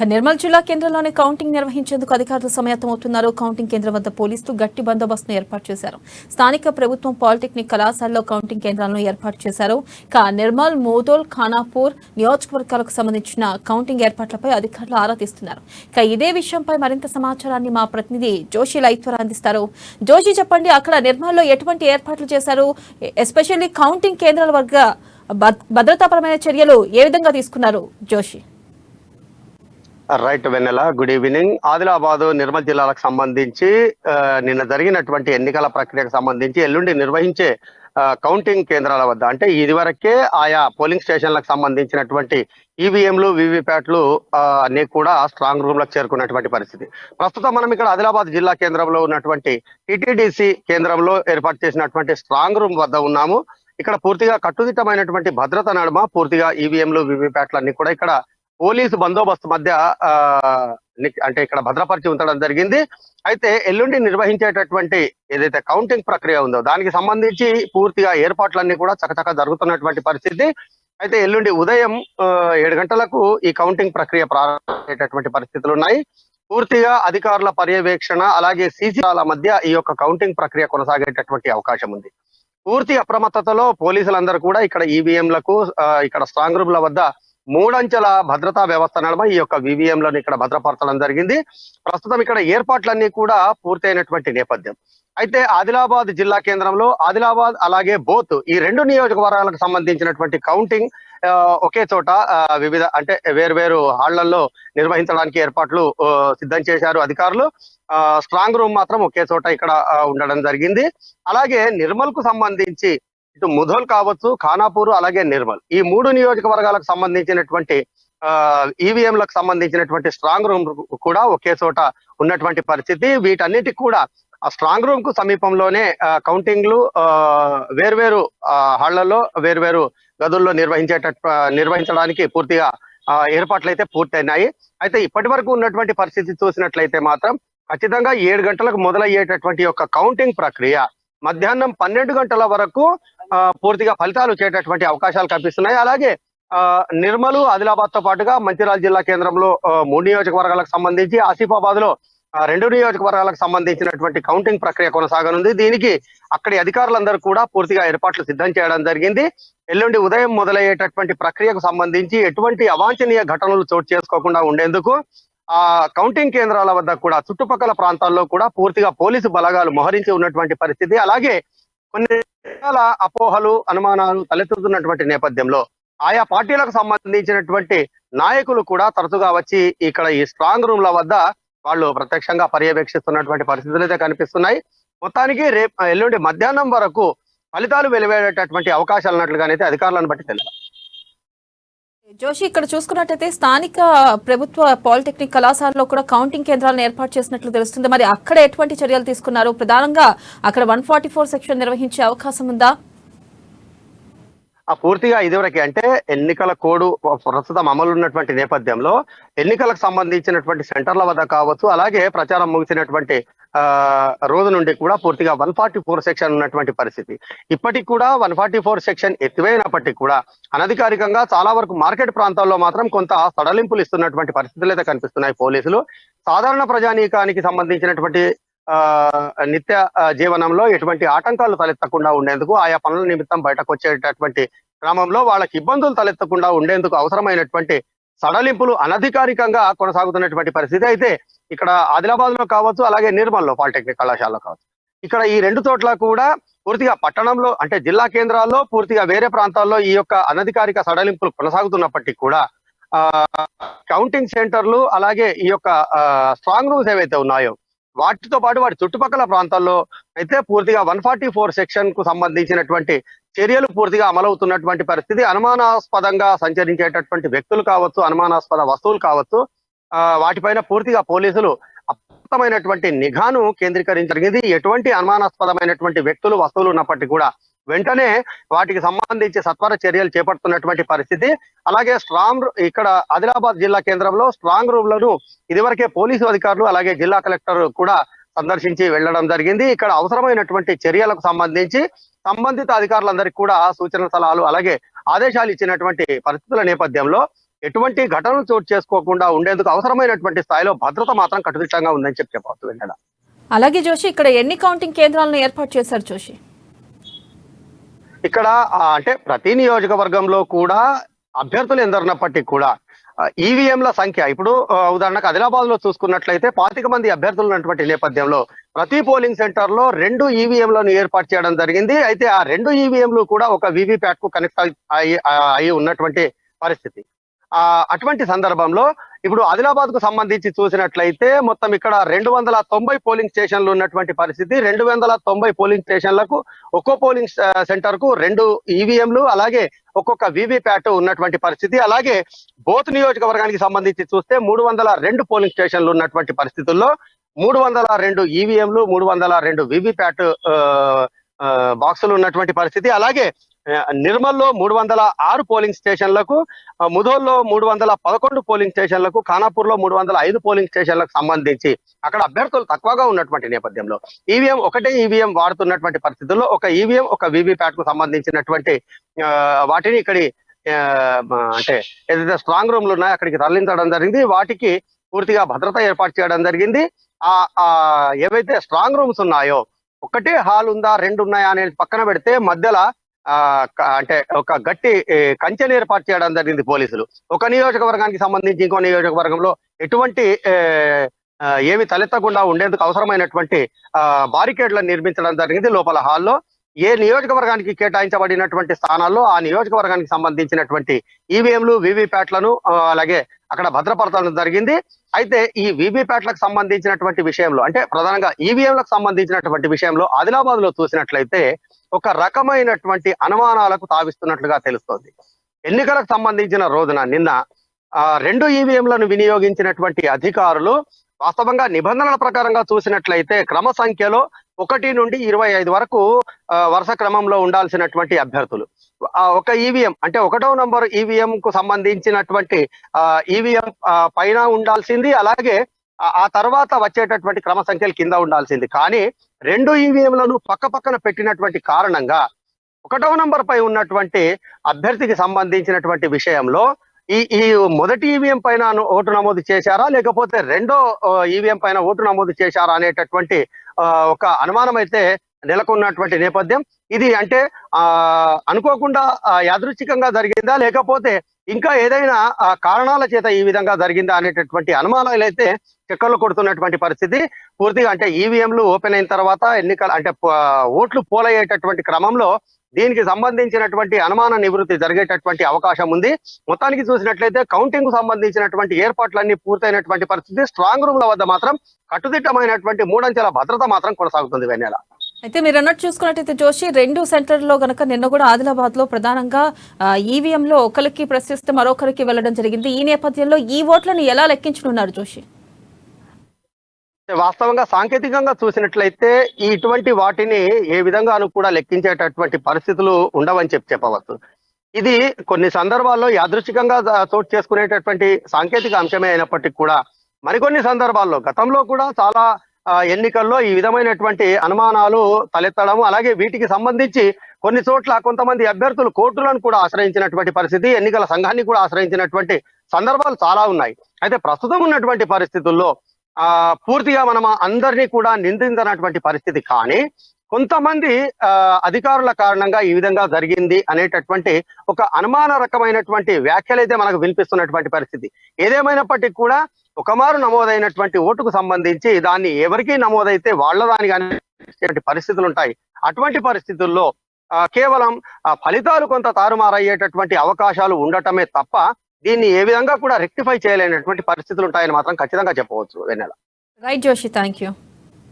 నిర్మల్ జిల్లా కేంద్రంలోని కౌంటింగ్ నిర్వహించేందుకు అధికారులు సమాయత్తమవుతున్నారు. కౌంటింగ్ కేంద్రం వద్ద పోలీసులు గట్టి బందోబస్తును ఏర్పాటు చేశారు. స్థానిక ప్రభుత్వం పాలిటెక్నిక్ కళాశాలలో కౌంటింగ్ కేంద్రాలను ఏర్పాటు చేశారు. నిర్మల్, మోదోల్, ఖానాపూర్ నియోజకవర్గాలకు సంబంధించిన కౌంటింగ్ ఏర్పాట్లపై అధికారులు ఆరా తీస్తున్నారు. ఇదే విషయంపై మరింత సమాచారాన్ని మా ప్రతినిధి జోషి లైవ్ ద్వారా అందిస్తారు. జోషి, చెప్పండి, అక్కడ నిర్మల్లో ఎటువంటి ఏర్పాట్లు చేశారు? ఎస్పెషల్లీ కౌంటింగ్ కేంద్రాల వద్ద భద్రతాపరమైన చర్యలు ఏ విధంగా తీసుకున్నారు? జోషి. రైట్ వెన్నెల, గుడ్ ఈవినింగ్. ఆదిలాబాద్, నిర్మల్ జిల్లాలకు సంబంధించి నిన్న జరిగినటువంటి ఎన్నికల ప్రక్రియకు సంబంధించి ఎల్లుండి నిర్వహించే కౌంటింగ్ కేంద్రాల వద్ద అంటే ఇదివరకే ఆయా పోలింగ్ స్టేషన్లకు సంబంధించినటువంటి ఈవీఎంలు, వీవీప్యాట్లు అన్ని కూడా స్ట్రాంగ్ రూమ్ లకు చేరుకున్నటువంటి పరిస్థితి. ప్రస్తుతం మనం ఇక్కడ ఆదిలాబాద్ జిల్లా కేంద్రంలో ఉన్నటువంటి టిటిడిసి కేంద్రంలో ఏర్పాటు చేసినటువంటి స్ట్రాంగ్ రూమ్ వద్ద ఉన్నాము. ఇక్కడ పూర్తిగా కట్టుదిట్టమైనటువంటి భద్రత నడుమ పూర్తిగా ఈవీఎంలు, వీవీప్యాట్లు అన్ని కూడా ఇక్కడ పోలీసు బందోబస్తు మధ్య అంటే ఇక్కడ భద్రపరిచి ఉంచడం జరిగింది. అయితే ఎల్లుండి నిర్వహించేటటువంటి ఏదైతే కౌంటింగ్ ప్రక్రియ ఉందో దానికి సంబంధించి పూర్తిగా ఏర్పాట్లన్నీ కూడా చకచక జరుగుతున్నటువంటి పరిస్థితి. అయితే ఎల్లుండి ఉదయం 7 గంటలకు ఈ కౌంటింగ్ ప్రక్రియ ప్రారంభమయ్యేటటువంటి పరిస్థితులు ఉన్నాయి. పూర్తిగా అధికారుల పర్యవేక్షణ అలాగే సీసీల మధ్య ఈ యొక్క కౌంటింగ్ ప్రక్రియ కొనసాగేటటువంటి అవకాశం ఉంది. పూర్తి అప్రమత్తతలో పోలీసులందరూ కూడా ఇక్కడ ఈవీఎంలకు ఇక్కడ స్ట్రాంగ్ రూమ్ల వద్ద 3 అంచెల భద్రతా వ్యవస్థ నడుమ ఈ యొక్క వివిఎంలను ఇక్కడ భద్రపరచడం జరిగింది. ప్రస్తుతం ఇక్కడ ఏర్పాట్లన్నీ కూడా పూర్తయినటువంటి నేపథ్యం. అయితే ఆదిలాబాద్ జిల్లా కేంద్రంలో ఆదిలాబాద్ అలాగే బోత్ ఈ 2 నియోజకవర్గాలకు సంబంధించినటువంటి కౌంటింగ్ ఒకే చోట వివిధ అంటే వేర్వేరు హాళ్లలో నిర్వహించడానికి ఏర్పాట్లు సిద్ధం చేశారు అధికారులు. స్ట్రాంగ్ రూమ్ మాత్రం ఒకే చోట ఇక్కడ ఉండడం జరిగింది. అలాగే నిర్మల్ కు సంబంధించి ఇటు ముధోల్ కావచ్చు, ఖానాపూర్ అలాగే నిర్మల్ ఈ 3 నియోజకవర్గాలకు సంబంధించినటువంటి ఈవీఎంలకు సంబంధించినటువంటి స్ట్రాంగ్ రూమ్ కూడా ఒకే చోట ఉన్నటువంటి పరిస్థితి. వీటన్నిటికి కూడా ఆ స్ట్రాంగ్ రూమ్ కు సమీపంలోనే కౌంటింగ్లు వేర్వేరు హాళ్లలో వేర్వేరు గదుల్లో నిర్వహించడానికి పూర్తిగా ఏర్పాట్లు అయితే పూర్తయినాయి. అయితే ఇప్పటి వరకు ఉన్నటువంటి పరిస్థితి చూసినట్లయితే మాత్రం ఖచ్చితంగా 7 గంటలకు మొదలయ్యేటటువంటి యొక్క కౌంటింగ్ ప్రక్రియ మధ్యాహ్నం 12 గంటల వరకు పూర్తిగా ఫలితాలు వచ్చేటటువంటి అవకాశాలు కనిపిస్తున్నాయి. అలాగే నిర్మల్, ఆదిలాబాద్ తో పాటుగా మంచిర్యాల జిల్లా కేంద్రంలో 3 నియోజకవర్గాలకు సంబంధించి, ఆసిఫాబాద్ లో 2 నియోజకవర్గాలకు సంబంధించినటువంటి కౌంటింగ్ ప్రక్రియ కొనసాగనుంది. దీనికి అక్కడి అధికారులందరూ కూడా పూర్తిగా ఏర్పాట్లు సిద్ధం చేయడం జరిగింది. ఎల్లుండి ఉదయం మొదలయ్యేటటువంటి ప్రక్రియకు సంబంధించి ఎటువంటి అవాంఛనీయ ఘటనలు చోటు చేసుకోకుండా ఉండేందుకు ఆ కౌంటింగ్ కేంద్రాల వద్ద కూడా చుట్టుపక్కల ప్రాంతాల్లో కూడా పూర్తిగా పోలీసు బలగాలు మోహరించి ఉన్నటువంటి పరిస్థితి. అలాగే కొన్ని రకాల అపోహలు, అనుమానాలు తలెత్తుతున్నటువంటి నేపథ్యంలో ఆయా పార్టీలకు సంబంధించినటువంటి నాయకులు కూడా తరచుగా వచ్చి ఇక్కడ ఈ స్ట్రాంగ్ రూమ్ల వద్ద వాళ్ళు ప్రత్యక్షంగా పర్యవేక్షిస్తున్నటువంటి పరిస్థితులు అయితే కనిపిస్తున్నాయి. మొత్తానికి ఎల్లుండి మధ్యాహ్నం వరకు ఫలితాలు వెలువడేటటువంటి అవకాశాలు ఉన్నట్లుగానైతే అధికారులను బట్టి తెలుసు. జోషి, ఇక్కడ చూసుకున్నట్టయితే స్థానిక ప్రభుత్వ పాలిటెక్నిక్ కళాశాలలో కూడా కౌంటింగ్ కేంద్రాలను ఏర్పాటు చేసినట్లు తెలుస్తుంది. మరి అక్కడ ఎటువంటి చర్యలు తీసుకున్నారు? ప్రధానంగా అక్కడ 144 సెక్షన్ నిర్వహించే అవకాశం ఉందా? పూర్తిగా ఇదివరకే అంటే ఎన్నికల కోడ్ ప్రస్తుతం అమలు ఉన్నటువంటి నేపథ్యంలో ఎన్నికలకు సంబంధించినటువంటి సెంటర్ల వద్ద కావచ్చు, అలాగే ప్రచారం ముగిసినటువంటి రోజు నుండి కూడా పూర్తిగా 144 సెక్షన్ ఉన్నటువంటి పరిస్థితి. ఇప్పటికి కూడా 144 సెక్షన్ ఎత్తివేయినప్పటికీ కూడా అనధికారికంగా చాలా వరకు మార్కెట్ ప్రాంతాల్లో మాత్రం కొంత సడలింపులు ఇస్తున్నటువంటి పరిస్థితులు అయితే కనిపిస్తున్నాయి పోలీసులు. సాధారణ ప్రజానీకానికి సంబంధించినటువంటి నిత్య జీవనంలో ఎటువంటి ఆటంకాలు తలెత్తకుండా ఉండేందుకు, ఆయా పనుల నిమిత్తం బయటకు వచ్చేటటువంటి క్రమంలో వాళ్ళకి ఇబ్బందులు తలెత్తకుండా ఉండేందుకు అవసరమైనటువంటి సడలింపులు అనధికారికంగా కొనసాగుతున్నటువంటి పరిస్థితి. అయితే ఇక్కడ ఆదిలాబాద్ లో కావచ్చు, అలాగే నిర్మల్లో పాలిటెక్నిక్ కళాశాలలో కావచ్చు, ఇక్కడ ఈ 2 చోట్ల కూడా పూర్తిగా పట్టణంలో అంటే జిల్లా కేంద్రాల్లో పూర్తిగా వేరే ప్రాంతాల్లో ఈ యొక్క అనధికారిక సడలింపులు కొనసాగుతున్నప్పటికీ కూడా కౌంటింగ్ సెంటర్లు అలాగే ఈ యొక్క స్ట్రాంగ్ రూమ్స్ ఏవైతే ఉన్నాయో వాటితో పాటు వాటి చుట్టుపక్కల ప్రాంతాల్లో అయితే పూర్తిగా 144 సెక్షన్ కు సంబంధించినటువంటి చర్యలు పూర్తిగా అమలవుతున్నటువంటి పరిస్థితి. అనుమానాస్పదంగా సంచరించేటటువంటి వ్యక్తులు కావచ్చు, అనుమానాస్పద వస్తువులు కావచ్చు, వాటిపైన పూర్తిగా పోలీసులు అప్రమత్తమైనటువంటి నిఘాను కేంద్రీకరించగలిగింది. ఎటువంటి అనుమానాస్పదమైనటువంటి వ్యక్తులు, వస్తువులు ఉన్నప్పటికీ కూడా వెంటనే వాటికి సంబంధించి సత్వర చర్యలు చేపడుతున్నటువంటి పరిస్థితి. అలాగే ఇక్కడ ఆదిలాబాద్ జిల్లా కేంద్రంలో స్ట్రాంగ్ రూమ్లను ఇదివరకే పోలీసు అధికారులు అలాగే జిల్లా కలెక్టర్ కూడా సందర్శించి వెళ్లడం జరిగింది. ఇక్కడ అవసరమైనటువంటి చర్యలకు సంబంధించి సంబంధిత అధికారులందరికీ కూడా సూచన సలహాలు అలాగే ఆదేశాలు ఇచ్చినటువంటి పరిస్థితుల నేపథ్యంలో ఎటువంటి ఘటనలు చోటు చేసుకోకుండా ఉండేందుకు అవసరమైనటువంటి స్థాయిలో భద్రత మాత్రం కట్టుదిట్టంగా ఉందని చెప్పవచ్చు వెన్నెల. అలాగే జోషి, ఇక్కడ ఎన్ని కౌంటింగ్ కేంద్రాలను ఏర్పాటు చేశారు జోషి? ఇక్కడ అంటే ప్రతి నియోజకవర్గంలో కూడా అభ్యర్థులు ఎందరున్నప్పటికీ కూడా ఈవీఎంల సంఖ్య ఇప్పుడు ఉదాహరణకు ఆదిలాబాద్ లో చూసుకున్నట్లయితే 25 మంది అభ్యర్థులు ఉన్నటువంటి నేపథ్యంలో ప్రతి పోలింగ్ సెంటర్ లో 2 ఈవీఎంలను ఏర్పాటు చేయడం జరిగింది. అయితే ఆ 2 ఈవీఎంలు కూడా ఒక వీవీప్యాట్ కు కనెక్ట్ అయి ఉన్నటువంటి పరిస్థితి. అటువంటి సందర్భంలో ఇప్పుడు ఆదిలాబాద్ కు సంబంధించి చూసినట్లయితే మొత్తం ఇక్కడ 290 పోలింగ్ స్టేషన్లు ఉన్నటువంటి పరిస్థితి. 290 పోలింగ్ స్టేషన్లకు ఒక్కో పోలింగ్ సెంటర్ కు 2 ఈవీఎంలు అలాగే ఒక్కొక్క వీవీప్యాట్ ఉన్నటువంటి పరిస్థితి. అలాగే బోత్ నియోజకవర్గానికి సంబంధించి చూస్తే 302 పోలింగ్ స్టేషన్లు ఉన్నటువంటి పరిస్థితుల్లో 302 ఈవీఎంలు 302 వీవీప్యాట్ బాక్సులు ఉన్నటువంటి పరిస్థితి. అలాగే నిర్మల్లో 306 పోలింగ్ స్టేషన్లకు, ముధోల్లో 311 పోలింగ్ స్టేషన్లకు, ఖానాపూర్ లో 305 పోలింగ్ స్టేషన్లకు సంబంధించి అక్కడ అభ్యర్థులు తక్కువగా ఉన్నటువంటి నేపథ్యంలో ఒకటే ఈవీఎం వాడుతున్నటువంటి పరిస్థితుల్లో ఒక ఈవీఎం ఒక వీవీప్యాట్ కు సంబంధించినటువంటి వాటిని ఇక్కడి అంటే ఏదైతే స్ట్రాంగ్ రూమ్లు ఉన్నాయో అక్కడికి తరలించడం జరిగింది. వాటికి పూర్తిగా భద్రత ఏర్పాటు చేయడం జరిగింది. ఏవైతే స్ట్రాంగ్ రూమ్స్ ఉన్నాయో ఒకటే హాల్ ఉందా 2 ఉన్నాయా అనేది పక్కన పెడితే మధ్యలో అంటే ఒక గట్టి కంచెను ఏర్పాటు చేయడం జరిగింది పోలీసులు. ఒక నియోజకవర్గానికి సంబంధించి ఇంకో నియోజకవర్గంలో ఎటువంటి ఏమి తలెత్తకుండా ఉండేందుకు అవసరమైనటువంటి బారికేడ్లను నిర్మించడం జరిగింది. లోపల హాల్లో ఏ నియోజకవర్గానికి కేటాయించబడినటువంటి స్థానాల్లో ఆ నియోజకవర్గానికి సంబంధించినటువంటి ఈవీఎంలు వీవీప్యాట్లను అలాగే అక్కడ భద్రపరచడం జరిగింది. అయితే ఈ వీవీప్యాట్లకు సంబంధించినటువంటి విషయంలో అంటే ప్రధానంగా ఈవీఎంలకు సంబంధించినటువంటి విషయంలో ఆదిలాబాద్ లో చూసినట్లయితే ఒక రకమైనటువంటి అనుమానాలకు తావిస్తున్నట్లుగా తెలుస్తోంది. ఎన్నికలకు సంబంధించిన రోజున నిన్న 2 ఈవీఎంలను వినియోగించినటువంటి అధికారులు వాస్తవంగా నిబంధనల ప్రకారంగా చూసినట్లయితే క్రమ సంఖ్యలో 1 నుండి 25 వరకు వరుస క్రమంలో ఉండాల్సినటువంటి అభ్యర్థులు ఒక ఈవీఎం అంటే 1వ నంబర్ ఈవీఎం కు సంబంధించినటువంటి ఈవీఎం పైన ఉండాల్సింది. అలాగే ఆ తర్వాత వచ్చేటటువంటి క్రమ సంఖ్యలు కింద ఉండాల్సింది. కానీ 2 ఈవీఎంలను పక్కన పెట్టినటువంటి కారణంగా 1వ నంబర్ పై ఉన్నటువంటి అభ్యర్థికి సంబంధించినటువంటి విషయంలో ఈ మొదటి ఈవీఎం పైన ఓటు నమోదు చేశారా లేకపోతే 2వ ఈవీఎం పైన ఓటు నమోదు చేశారా అనేటటువంటి ఒక అనుమానం అయితే నెలకొన్నటువంటి నేపథ్యం ఇది. అంటే అనుకోకుండా యాదృచ్ఛికంగా జరిగిందా లేకపోతే ఇంకా ఏదైనా కారణాల చేత ఈ విధంగా జరిగిందా అనేటటువంటి అనుమానాలు అయితే చక్కర్లు కొడుతున్నటువంటి పరిస్థితి. పూర్తిగా అంటే ఈవీఎంలు ఓపెన్ అయిన తర్వాత ఎన్నికలు అంటే ఓట్లు పోలయ్యేటటువంటి క్రమంలో దీనికి సంబంధించినటువంటి అనుమాన నివృత్తి జరిగేటటువంటి అవకాశం ఉంది. మొత్తానికి చూసినట్లయితే కౌంటింగ్ కు సంబంధించినటువంటి ఏర్పాట్లన్నీ పూర్తయినటువంటి పరిస్థితి. స్ట్రాంగ్ రూమ్ల వద్ద మాత్రం కట్టుదిట్టమైనటువంటి 3 అంచెల భద్రత మాత్రం కొనసాగుతుంది వెన్నెల. అయితే మీరు అన్నట్టు చూసుకున్నట్టయితే జోషి 2 సెంటర్లో గనక నిన్న కూడా ఆదిలాబాద్ లో ప్రధానంగా ఈవీఎంలో ఒకరికి ప్రశ్నిస్తే మరొకరికి వెళ్లడం జరిగింది. ఈ నేపథ్యంలో ఈ ఓట్లను ఎలా లెక్కించనున్నారు జోషి? వాస్తవంగా సాంకేతికంగా చూసినట్లయితే ఇటువంటి వాటిని ఏ విధంగానూ కూడా లెక్కించేటటువంటి పరిస్థితులు ఉండవని చెప్పవచ్చు. ఇది కొన్ని సందర్భాల్లో యాదృచ్ఛికంగా చోటు చేసుకునేటటువంటి సాంకేతిక అంశమే అయినప్పటికీ కూడా మరికొన్ని సందర్భాల్లో గతంలో కూడా చాలా ఎన్నికల్లో ఈ విధమైనటువంటి అనుమానాలు తలెత్తడం అలాగే వీటికి సంబంధించి కొన్ని చోట్ల కొంతమంది అభ్యర్థులు కోర్టులను కూడా ఆశ్రయించినటువంటి పరిస్థితి, ఎన్నికల సంఘాన్ని కూడా ఆశ్రయించినటువంటి సందర్భాలు చాలా ఉన్నాయి. అయితే ప్రస్తుతం ఉన్నటువంటి పరిస్థితుల్లో పూర్తిగా మనం అందరినీ కూడా నిందించినటువంటి పరిస్థితి. కానీ కొంతమంది అధికారుల కారణంగా ఈ విధంగా జరిగింది అనేటటువంటి ఒక అనుమాన రకమైనటువంటి వ్యాఖ్యలు అయితే మనకు వినిపిస్తున్నటువంటి పరిస్థితి. ఏదేమైనప్పటికీ కూడా ఒకమారు నమోదైనటువంటి ఓటుకు సంబంధించి దాన్ని ఎవరికి నమోదైతే వాళ్ళ దానికి పరిస్థితులు ఉంటాయి. అటువంటి పరిస్థితుల్లో కేవలం ఫలితాలు కొంత తారుమారయ్యేటటువంటి అవకాశాలు ఉండటమే తప్ప దీన్ని ఏ విధంగా కూడా రెక్టిఫై చేయలేనటువంటి పరిస్థితులు ఉంటాయని మాత్రం ఖచ్చితంగా చెప్పవచ్చు Vennela. Right Joshi, thank you.